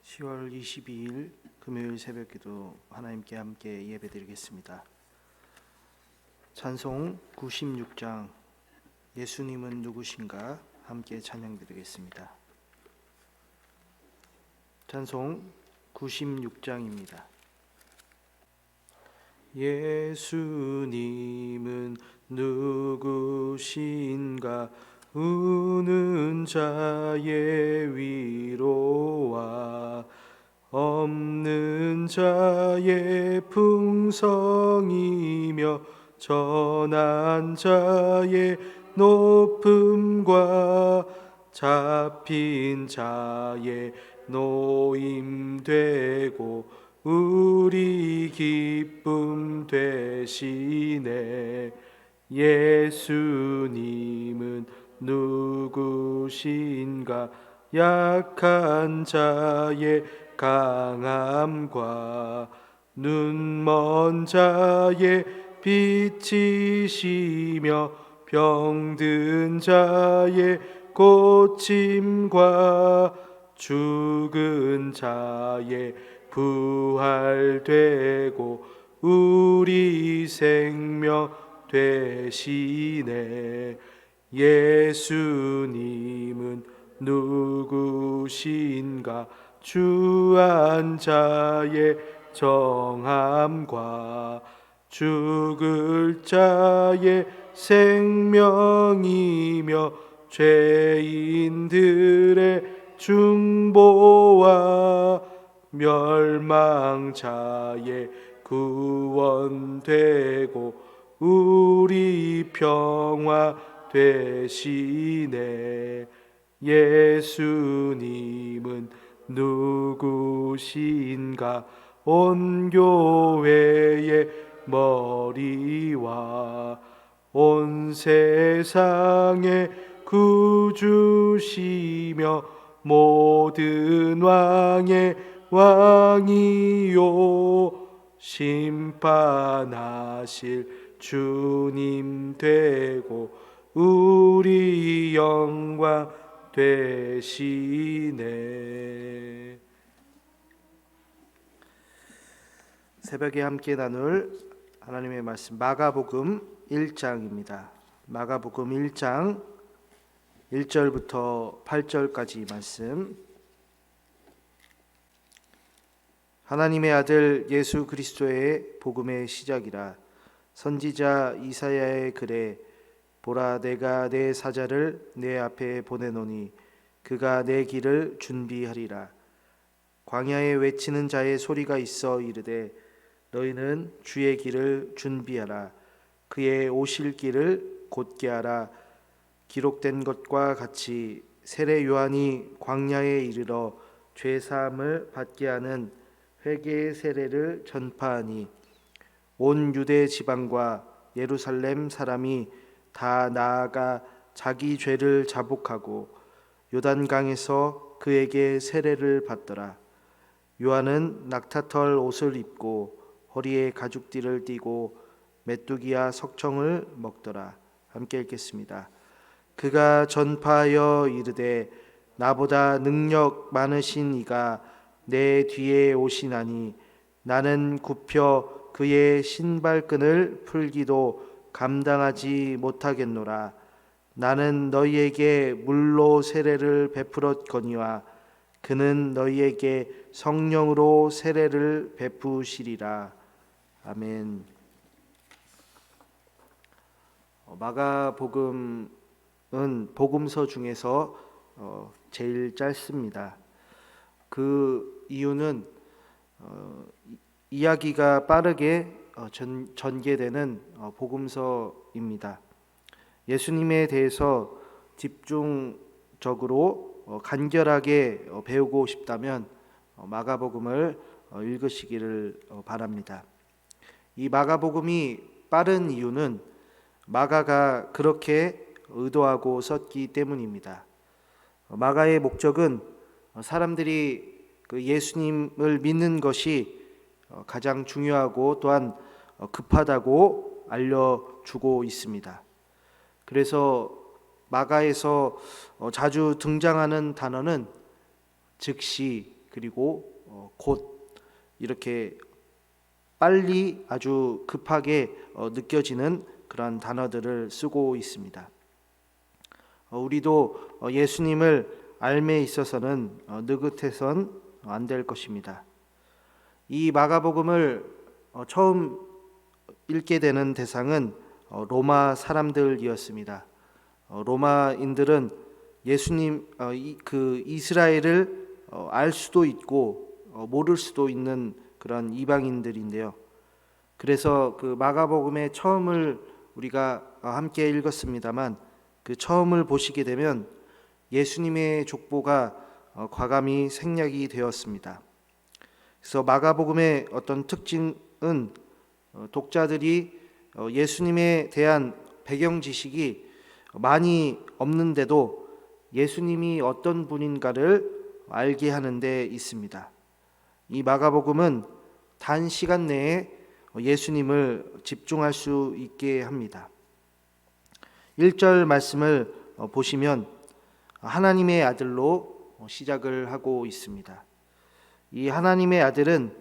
10월 22일 금요일 새벽기도 하나님께 함께 예배드리겠습니다. 찬송 96장 예수님은 누구신가 함께 찬양드리겠습니다. 찬송 96장입니다. 예수님은 누구신가 우는 자의 위로와 없는 자의 풍성이며 전한 자의 높음과 잡힌 자의 노임되고 우리 기쁨 되시네. 예수님은 누구신가 약한 자의 강함과 눈먼 자의 빛이시며 병든 자의 고침과 죽은 자의 부활되고 우리 생명 되시네. 예수님은 누구신가 주한 자의 정함과 죽을 자의 생명이며 죄인들의 중보와 멸망자의 구원되고 우리 평화 되시네. 예수님은 누구신가 온 교회의 머리와 온 세상의 구주시며 모든 왕의 왕이요 심판하실 주님 되고 우리 영광 되시네. 새벽에 함께 나눌 하나님의 말씀 마가복음 1장입니다. 마가복음 1장 1절부터 8절까지 말씀. 하나님의 아들 예수 그리스도의 복음의 시작이라. 선지자 이사야의 글에 보라 내가 내 사자를 내 앞에 보내노니 그가 내 길을 준비하리라. 광야에 외치는 자의 소리가 있어 이르되 너희는 주의 길을 준비하라. 그의 오실 길을 곧게 하라. 기록된 것과 같이 세례 요한이 광야에 이르러 죄 사함을 받게 하는 회개의 세례를 전파하니 온 유대 지방과 예루살렘 사람이 다 나아가 자기 죄를 자복하고 요단강에서 그에게 세례를 받더라. 요한은 낙타털 옷을 입고 허리에 가죽띠를 띠고 메뚜기와 석청을 먹더라. 함께 읽겠습니다. 그가 전파하여 이르되 나보다 능력 많으신 이가 내 뒤에 오시나니 나는 굽혀 그의 신발끈을 풀기도 감당하지 못하겠노라. 나는 너희에게 물로 세례를 베풀었거니와 그는 너희에게 성령으로 세례를 베푸시리라. 아멘. 마가복음은 복음서 중에서 제일 짧습니다. 그 이유는 이야기가 빠르게 전개되는 복음서입니다. 예수님에 대해서 집중적으로 간결하게 배우고 싶다면 마가복음을 읽으시기를 바랍니다. 이 마가복음이 빠른 이유는 마가가 그렇게 의도하고 썼기 때문입니다. 마가의 목적은 사람들이 그 예수님을 믿는 것이 가장 중요하고 또한 급하다고 알려주고 있습니다. 그래서 마가에서 자주 등장하는 단어는 즉시 그리고 곧 이렇게 빨리 아주 급하게 느껴지는 그런 단어들을 쓰고 있습니다. 우리도 예수님을 삶에 있어서는 느긋해선 안 될 것입니다. 이 마가복음을 처음 읽게 되는 대상은 로마 사람들이었습니다. 로마인들은 예수님 그 이스라엘을 알 수도 있고 모를 수도 있는 그런 이방인들인데요. 그래서 그 마가복음의 처음을 우리가 함께 읽었습니다만 그 처음을 보시게 되면 예수님의 족보가 과감히 생략이 되었습니다. 그래서 마가복음의 어떤 특징은 독자들이 예수님에 대한 배경 지식이 많이 없는데도 예수님이 어떤 분인가를 알게 하는 데 있습니다. 이 마가복음은 단시간 내에 예수님을 집중할 수 있게 합니다. 1절 말씀을 보시면 하나님의 아들로 시작을 하고 있습니다. 이 하나님의 아들은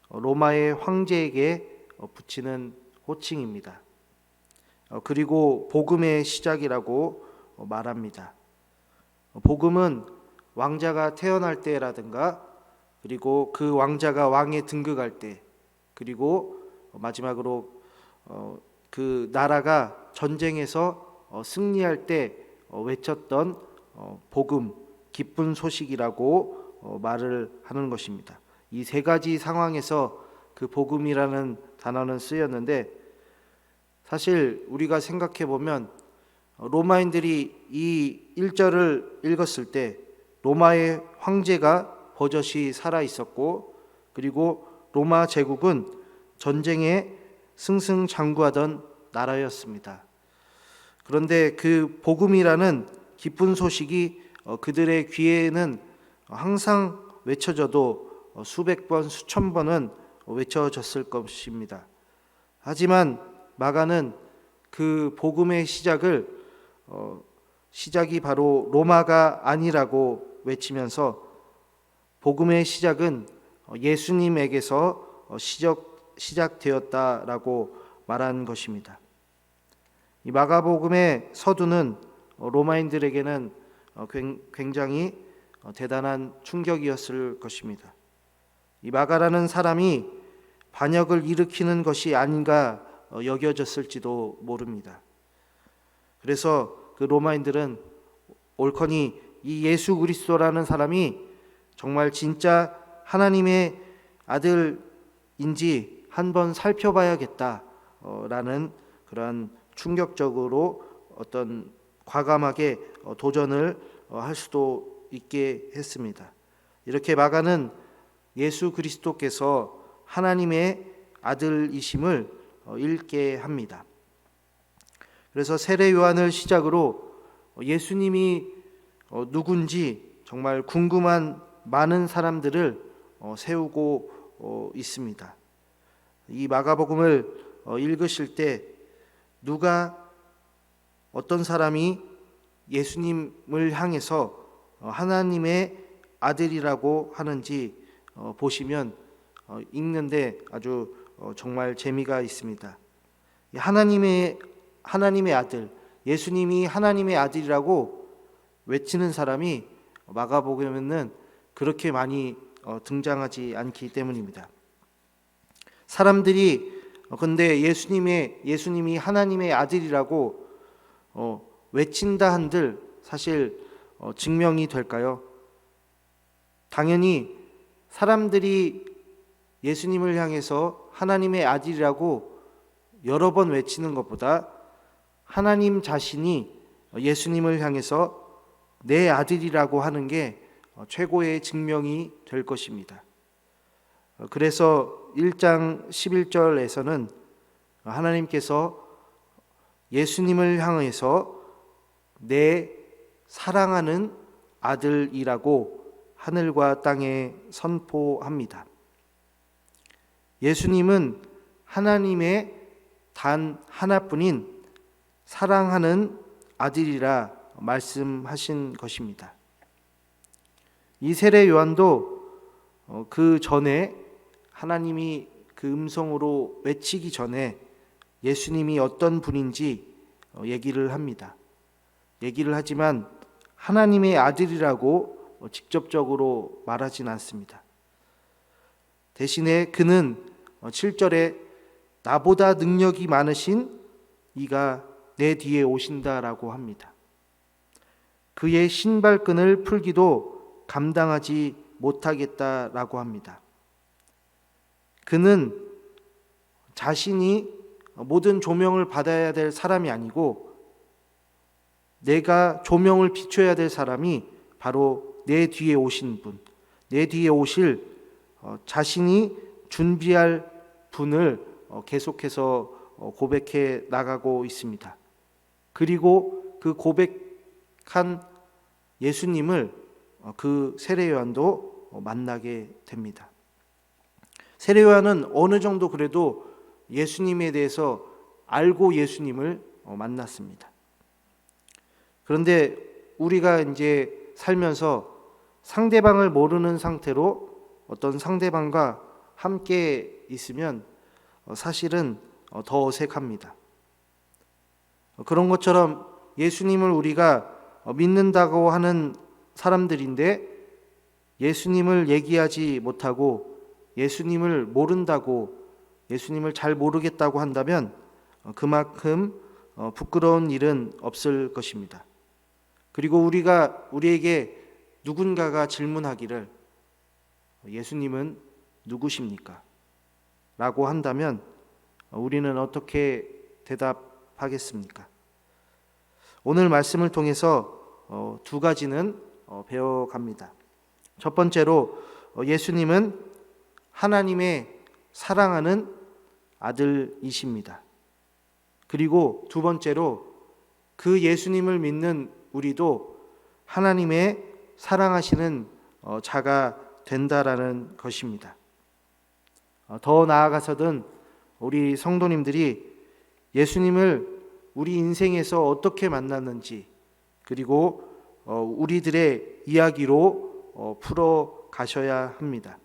로마의 황제에게 붙이는 호칭입니다. 그리고 복음의 시작이라고 말합니다. 복음은 왕자가 태어날 때라든가 그리고 그 왕자가 왕에 등극할 때 그리고 마지막으로 그 나라가 전쟁에서 승리할 때 외쳤던 복음, 기쁜 소식이라고 말을 하는 것입니다. 이 세 가지 상황에서 그 복음이라는 단어는 쓰였는데 사실 우리가 생각해 보면 로마인들이 이 1절을 읽었을 때 로마의 황제가 버젓이 살아 있었고 그리고 로마 제국은 전쟁에 승승장구하던 나라였습니다. 그런데 그 복음이라는 기쁜 소식이 그들의 귀에는 항상 외쳐져도 수백 번, 수천 번은 외쳐졌을 것입니다. 하지만 마가는 그 복음의 시작이 바로 로마가 아니라고 외치면서 복음의 시작은 예수님에게서 시작되었다라고 말한 것입니다. 이 마가복음의 서두는 로마인들에게는 굉장히 대단한 충격이었을 것입니다. 이 마가라는 사람이 반역을 일으키는 것이 아닌가 여겨졌을지도 모릅니다. 그래서 그 로마인들은 옳거니 이 예수 그리스도라는 사람이 정말 진짜 하나님의 아들인지 한번 살펴봐야겠다라는 그런 충격적으로 어떤 과감하게 도전을 할 수도 있게 했습니다. 이렇게 마가는 예수 그리스도께서 하나님의 아들이심을 읽게 합니다. 그래서 세례 요한을 시작으로 예수님이 누군지 정말 궁금한 많은 사람들을 세우고 있습니다. 이 마가복음을 읽으실 때 누가 어떤 사람이 예수님을 향해서 하나님의 아들이라고 하는지 보시면 읽는데 아주 정말 재미가 있습니다. 하나님의 아들, 예수님이 하나님의 아들이라고 외치는 사람이 마가복음에는 그렇게 많이 등장하지 않기 때문입니다. 사람들이 근데 예수님이 하나님의 아들이라고 외친다 한들 사실 증명이 될까요? 당연히 사람들이 예수님을 향해서 하나님의 아들이라고 여러 번 외치는 것보다 하나님 자신이 예수님을 향해서 내 아들이라고 하는 게 최고의 증명이 될 것입니다. 그래서 1장 11절에서는 하나님께서 예수님을 향해서 내 사랑하는 아들이라고 하늘과 땅에 선포합니다. 예수님은 하나님의 단 하나뿐인 사랑하는 아들이라 말씀하신 것입니다. 이 세례 요한도 그 전에 하나님이 그 음성으로 외치기 전에 예수님이 어떤 분인지 얘기를 합니다. 얘기를 하지만 하나님의 아들이라고 직접적으로 말하진 않습니다. 대신에 그는 7절에 나보다 능력이 많으신 이가 내 뒤에 오신다라고 합니다. 그의 신발끈을 풀기도 감당하지 못하겠다라고 합니다. 그는 자신이 모든 조명을 받아야 될 사람이 아니고 내가 조명을 비춰야 될 사람이 바로 내 뒤에 오신 분, 내 뒤에 오실 자신이 준비할 분을 계속해서 고백해 나가고 있습니다. 그리고 그 고백한 예수님을 그 세례 요한도 만나게 됩니다. 세례 요한은 어느 정도 그래도 예수님에 대해서 알고 예수님을 만났습니다. 그런데 우리가 이제 살면서 상대방을 모르는 상태로 어떤 상대방과 함께 있으면 사실은 더 어색합니다. 그런 것처럼 예수님을 우리가 믿는다고 하는 사람들인데 예수님을 얘기하지 못하고 예수님을 모른다고, 예수님을 잘 모르겠다고 한다면 그만큼 부끄러운 일은 없을 것입니다. 그리고 우리에게 누군가가 질문하기를 예수님은 누구십니까? 라고 한다면 우리는 어떻게 대답하겠습니까? 오늘 말씀을 통해서 두 가지는 배워갑니다. 첫 번째로 예수님은 하나님의 사랑하는 아들이십니다. 그리고 두 번째로 그 예수님을 믿는 우리도 하나님의 사랑하시는 자가 된다라는 것입니다. 더 나아가서든 우리 성도님들이 예수님을 우리 인생에서 어떻게 만났는지, 그리고 우리들의 이야기로 풀어 가셔야 합니다.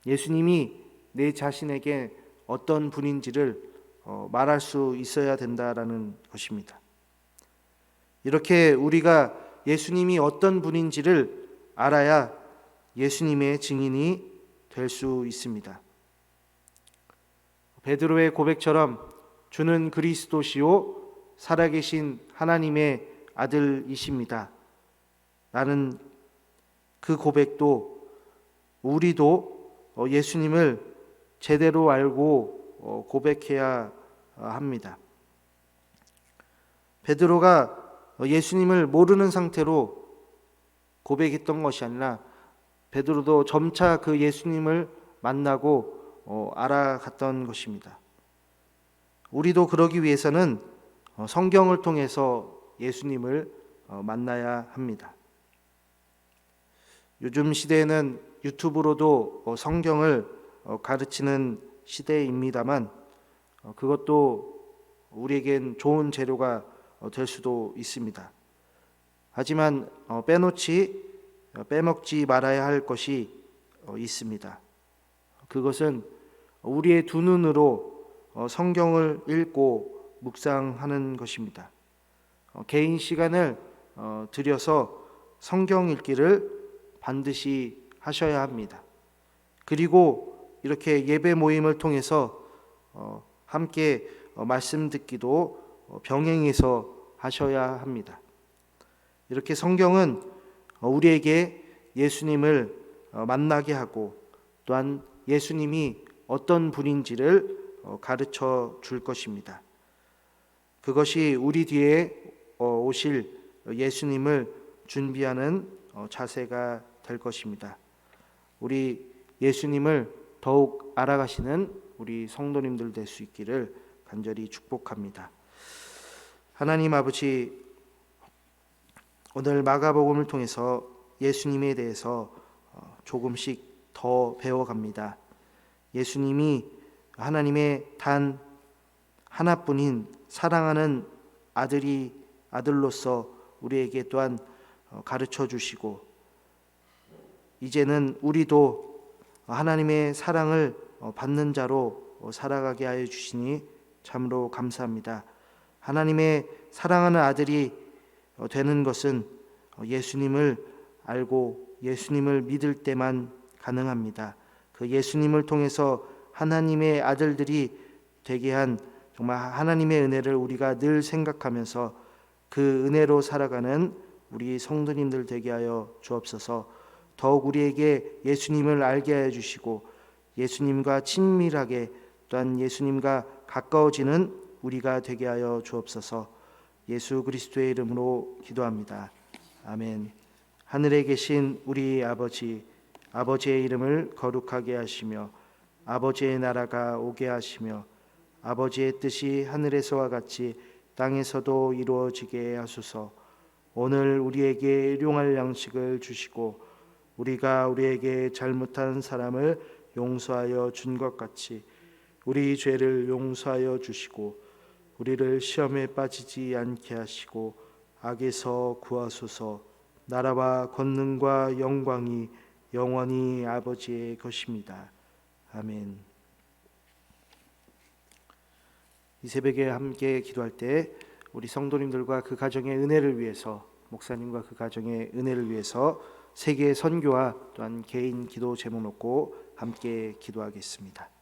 예수님이 내 자신에게 어떤 분인지를 말할 수 있어야 된다라는 것입니다. 이렇게 우리가 예수님이 어떤 분인지를 알아야 예수님의 증인이 될 수 있습니다. 베드로의 고백처럼 주는 그리스도시요 살아계신 하나님의 아들이십니다. 라는 그 고백도 우리도 예수님을 제대로 알고 고백해야 합니다. 베드로가 예수님을 모르는 상태로 고백했던 것이 아니라 베드로도 점차 그 예수님을 만나고 알아갔던 것입니다. 우리도 그러기 위해서는 성경을 통해서 예수님을 만나야 합니다. 요즘 시대에는 유튜브로도 성경을 가르치는 시대입니다만 그것도 우리에겐 좋은 재료가 될 수도 있습니다. 하지만 빼먹지 말아야 할 것이 있습니다. 그것은 우리의 두 눈으로 성경을 읽고 묵상하는 것입니다. 개인 시간을 들여서 성경 읽기를 반드시 하셔야 합니다. 그리고 이렇게 예배 모임을 통해서 함께 말씀 듣기도 병행해서 하셔야 합니다. 이렇게 성경은 우리에게 예수님을 만나게 하고 또한 예수님이 어떤 분인지를 가르쳐 줄 것입니다. 그것이 우리 뒤에 오실 예수님을 준비하는 자세가 될 것입니다. 우리 예수님을 더욱 알아가시는 우리 성도님들 될 수 있기를 간절히 축복합니다. 하나님 아버지, 오늘 마가복음을 통해서 예수님에 대해서 조금씩 더 배워갑니다. 예수님이 하나님의 단 하나뿐인 사랑하는 아들로서 우리에게 또한 가르쳐 주시고 이제는 우리도 하나님의 사랑을 받는 자로 살아가게 하여 주시니 참으로 감사합니다. 하나님의 사랑하는 아들이 되는 것은 예수님을 알고 예수님을 믿을 때만 가능합니다. 그 예수님을 통해서 하나님의 아들들이 되게 한 정말 하나님의 은혜를 우리가 늘 생각하면서 그 은혜로 살아가는 우리 성도님들 되게 하여 주옵소서. 더욱 우리에게 예수님을 알게 하여 주시고 예수님과 친밀하게 또한 예수님과 가까워지는 우리가 되게 하여 주옵소서. 예수 그리스도의 이름으로 기도합니다. 아멘. 하늘에 계신 우리 아버지, 아버지의 이름을 거룩하게 하시며 아버지의 나라가 오게 하시며 아버지의 뜻이 하늘에서와 같이 땅에서도 이루어지게 하소서. 오늘 우리에게 일용할 양식을 주시고 우리가 우리에게 잘못한 사람을 용서하여 준 것 같이 우리 죄를 용서하여 주시고 우리를 시험에 빠지지 않게 하시고 악에서 구하소서. 나라와 권능과 영광이 영원히 아버지의 것입니다. 아멘. 이 새벽에 함께 기도할 때 우리 성도님들과 그 가정의 은혜를 위해서, 목사님과 그 가정의 은혜를 위해서 세계 선교와 또한 개인 기도 제목 놓고 함께 기도하겠습니다.